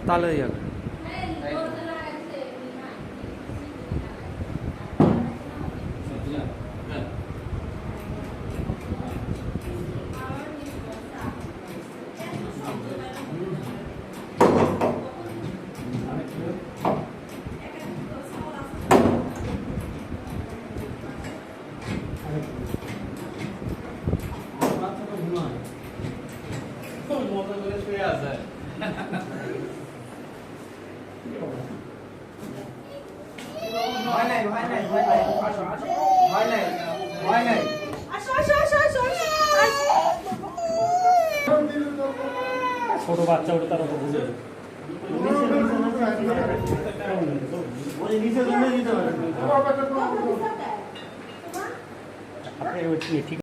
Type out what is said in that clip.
তাহলে হয়ে যাবে। মতো করে শুয়ে আছে। ভয় নাই ভয় নাই ভয় নাই ভয় নাই ভয় নাই। ছোট বাচ্চা ওটা তার অত বুঝে নিচে দিতে পারে। ঠিক